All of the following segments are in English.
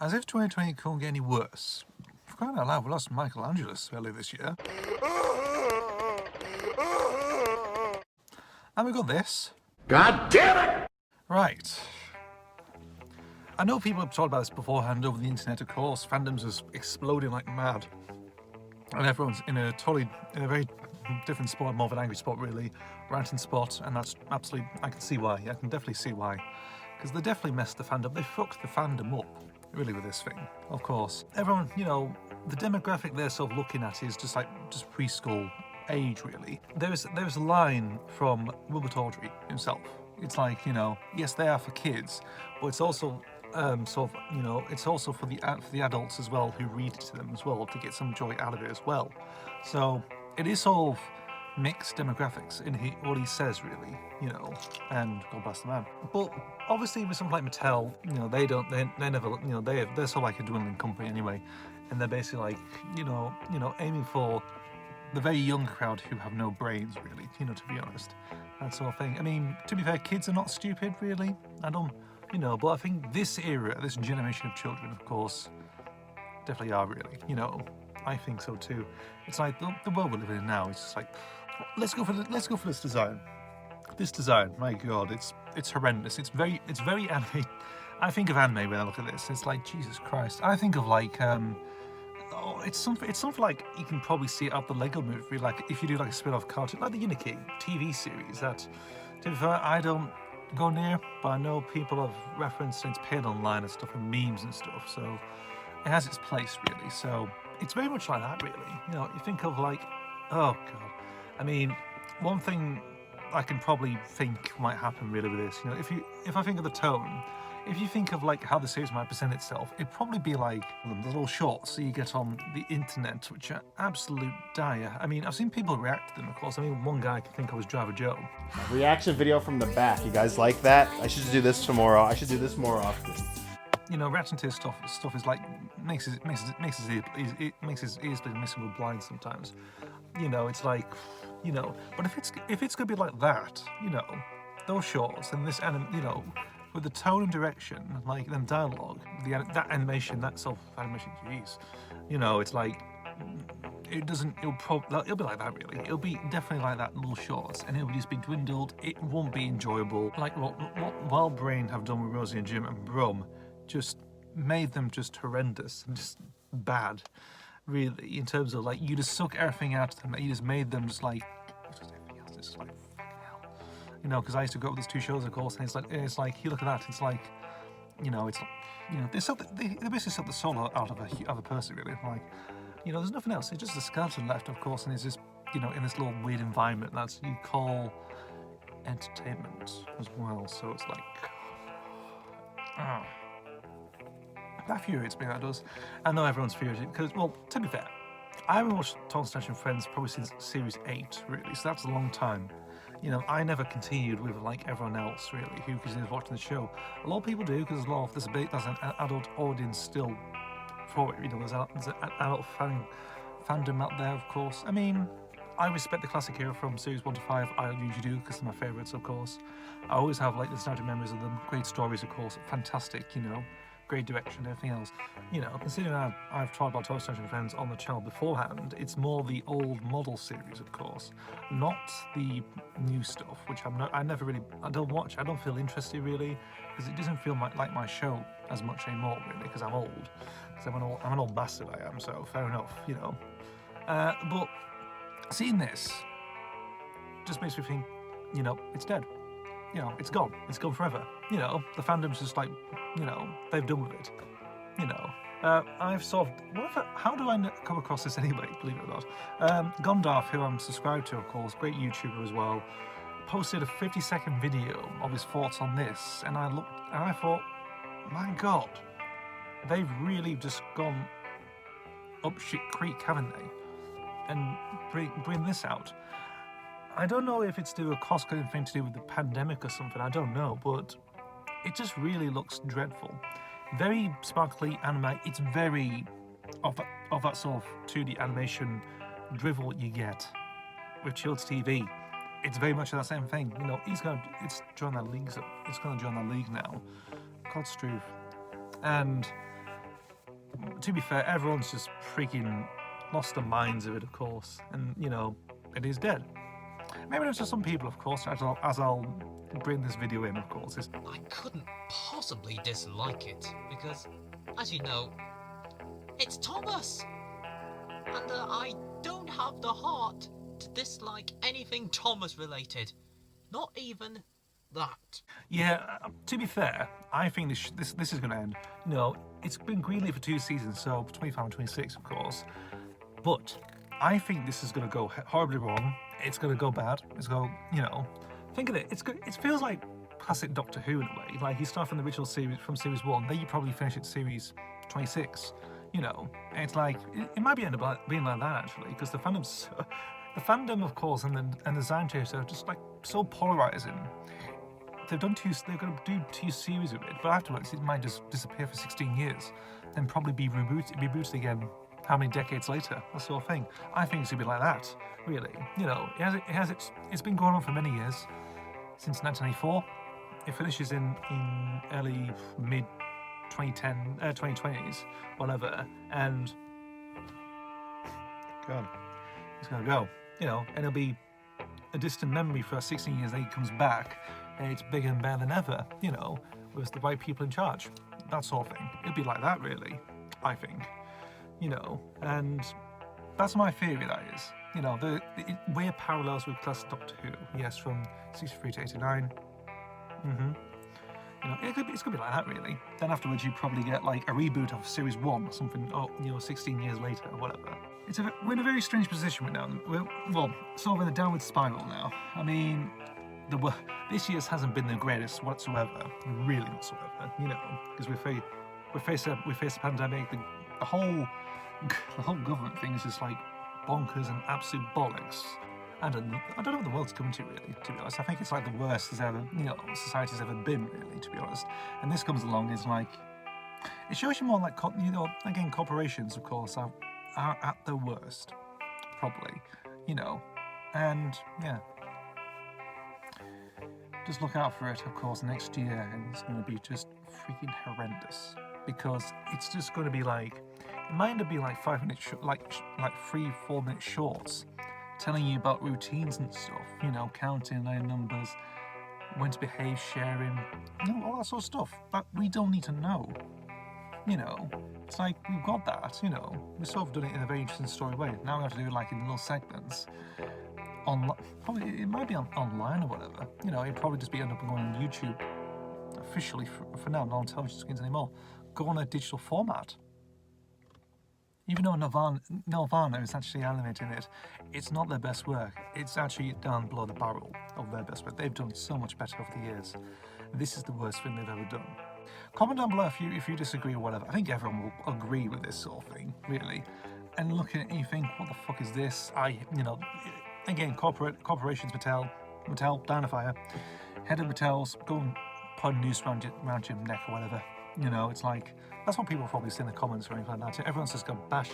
As if 2020 couldn't get any worse. For crying out loud, we lost Michael Angelus earlier this year. And we got this. God damn it! Right. I know people have talked about this beforehand over the internet, of course. Fandoms is exploding like mad. And everyone's in a very different sport, more of an angry sport really, ranting sport, and that's absolutely, I can see why. I can definitely see why. Because they definitely messed the fandom, they fucked the fandom up, really, with this thing, of course. Everyone, you know, the demographic they're sort of looking at is just preschool age, really. There's a line from Wilbert Awdry himself. It's like, you know, yes, they are for kids, but it's also it's also for the adults as well who read it to them as well to get some joy out of it as well. So it is sort of mixed demographics in what he says, really, you know, and God bless the man. But obviously with something like Mattel, you know, they never, you know, they're sort of like a dwindling company anyway, and they're basically like, you know, aiming for the very young crowd who have no brains, really, you know, to be honest, that sort of thing. I mean, to be fair, kids are not stupid, really. You know, but I think this era, this generation of children, of course, definitely are, really, you know. I think so too. It's like the world we're living in now. It's just like, let's go for this design. This design, my God, it's horrendous. It's very anime. I think of anime when I look at this. It's like, Jesus Christ. I think of like it's something like you can probably see it out the Lego Movie. Like if you do like a spin-off cartoon, like the Uniki TV series. That, to be fair, I don't go near, but I know people have referenced and it's paired online and stuff and memes and stuff, so it has its place, really. So it's very much like that, really. You know, you think of like, oh God, I mean, one thing I can probably think might happen really with this, you know, if I think of the tone, if you think of like how the series might present itself, it'd probably be like the little shorts that you get on the internet, which are absolute dire. I mean, I've seen people react to them, of course. I mean, one guy I can think of was Driver Joe. Reaction video from the back. You guys like that? I should do this tomorrow. I should do this more often. You know, reacting to his stuff is like makes his ears bleed and makes him go blind sometimes. You know, it's like, you know, but if it's gonna be like that, you know, those shorts and this you know, with the tone and direction, like them dialogue, that animation, that self-animation, jeez, you know, it's like, it'll be like that, really. It'll be definitely like that, little shorts, and it'll just be dwindled. It won't be enjoyable. Like what Wild Brain have done with Rosie and Jim and Brum, just made them just horrendous and just bad, really, in terms of like, you just suck everything out of them, you just made them just like, everything else, it's like, you know, because I used to go up those two shows, of course, and it's like you look at that, it's like, you know, it's, you know, they basically suck the soul out of a person, really. Like, you know, there's nothing else. It's just a skeleton left, of course, and it's just, you know, in this little weird environment that you call entertainment as well. So it's like, that infuriates me. That does. I know everyone's infuriated because, well, to be fair, I haven't watched Tom Station and Friends probably since series 8, really. So that's a long time. You know, I never continued with like everyone else, really, who continues watching the show. A lot of people do because there's an adult audience still for it. You know, there's an adult fandom out there, of course. I mean, I respect the classic era from series 1 to 5. I usually do because they're my favourites, of course. I always have like nostalgic memories of them. Great stories, of course. Fantastic, you know. Great direction, everything else. You know, considering I've tried about Toy Story and Friends on the channel beforehand, it's more the old model series, of course, not the new stuff, which I don't watch. I don't feel interested, really, because it doesn't feel like my show as much anymore, really, because I'm old. Because I'm an old bastard, I am, so fair enough, you know. But seeing this just makes me think, you know, it's dead. You know, it's gone. It's gone forever. You know, the fandom's just like, you know, they've done with it. You know, I've sort of, how do I come across this anyway, believe it or not? Gondorf, who I'm subscribed to, of course, great YouTuber as well, posted a 50-second video of his thoughts on this, and I looked, and I thought, my God, they've really just gone up shit creek, haven't they? And bring this out. I don't know if it's to do a cost-cutting thing to do with the pandemic or something, I don't know, but it just really looks dreadful. Very sparkly anime, it's very of that sort of 2D animation drivel you get with Childs TV. It's very much that same thing, you know, it's gonna join that league now, Godstruth. And to be fair, everyone's just freaking lost their minds of it, of course, and you know, it is dead. Maybe there's just some people, of course, as I'll bring this video in, of course. I couldn't possibly dislike it because, as you know, it's Thomas, and I don't have the heart to dislike anything Thomas related, not even that. Yeah, to be fair, I think this is going to end. You know, it's been greenlit for 2 seasons, so 25 and 26, of course. But I think this is going to go horribly wrong. It's going to go bad. It's going to, you know, think of it. It feels like classic Doctor Who in a way. Like you start from the original series, from series 1, then you probably finish at series 26. You know, and it's like it might be end up being like that actually, because the fandom, of course, and the scientists are just like so polarizing. They're going to do 2 series of it, but afterwards it might just disappear for 16 years, then probably be rebooted again. How many decades later? That sort of thing. I think it's gonna be like that, really. You know, it's been going on for many years, since 1994. It finishes in early mid 2020s, whatever, and God, it's gonna go. You know, and it'll be a distant memory for 16 years. Then it comes back, and it's bigger and better than ever. You know, with the right people in charge, that sort of thing. It'll be like that, really. I think. You know, and that's my theory. That is, you know, the weird parallels with classic Doctor Who. Yes, from 63 to 89. You know, it's gonna be like that, really. Then afterwards, you probably get like a reboot of series 1 or something. Oh, you know, 16 years later or whatever. We're in a very strange position right now. We're sort of in a downward spiral now. I mean, this year's hasn't been the greatest whatsoever, really whatsoever. You know, because we face a pandemic. The whole government thing is just like bonkers and absolute bollocks. I don't know what the world's coming to, really, to be honest. I think it's like the worst society's ever been, really, to be honest. And this comes along, it's like, it shows you more like, you know, again, corporations, of course, are at their worst, probably, you know, and yeah. Just look out for it, of course, next year, and it's going to be just freaking horrendous, because it's just going to be like, it might end up being like 5 minutes, like 3-4 minute shorts, telling you about routines and stuff, you know, counting their numbers, when to behave, sharing, you know, all that sort of stuff that we don't need to know. You know, it's like we've got that, you know, we've sort of done it in a very interesting story way. Now we have to do it like in little segments. Probably it might be online or whatever. You know, it'd probably just be end up going on YouTube officially for now, not on television screens anymore. Go on a digital format. Even though Nelvana is actually animating it, it's not their best work. It's actually down below the barrel of their best work. They've done so much better over the years. This is the worst thing they've ever done. Comment down below if you disagree or whatever. I think everyone will agree with this sort of thing, really. And look at it and you think, what the fuck is this? You know, again, corporations, Mattel, Dynafire, head of Mattel's, go and put a noose around your neck or whatever. You know, it's like, that's what people probably say in the comments or anything like that. Everyone's just going to bash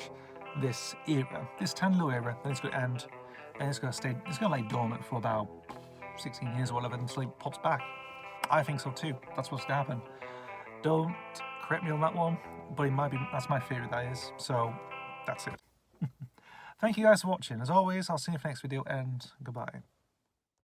this era, this Tanlu era, then it's going to end, and it's going to lay dormant for about 16 years or whatever, until it pops back. I think so too. That's what's going to happen. Don't correct me on that one, but it might be, that's my theory, that is. So, that's it. Thank you guys for watching. As always, I'll see you in the next video, and goodbye.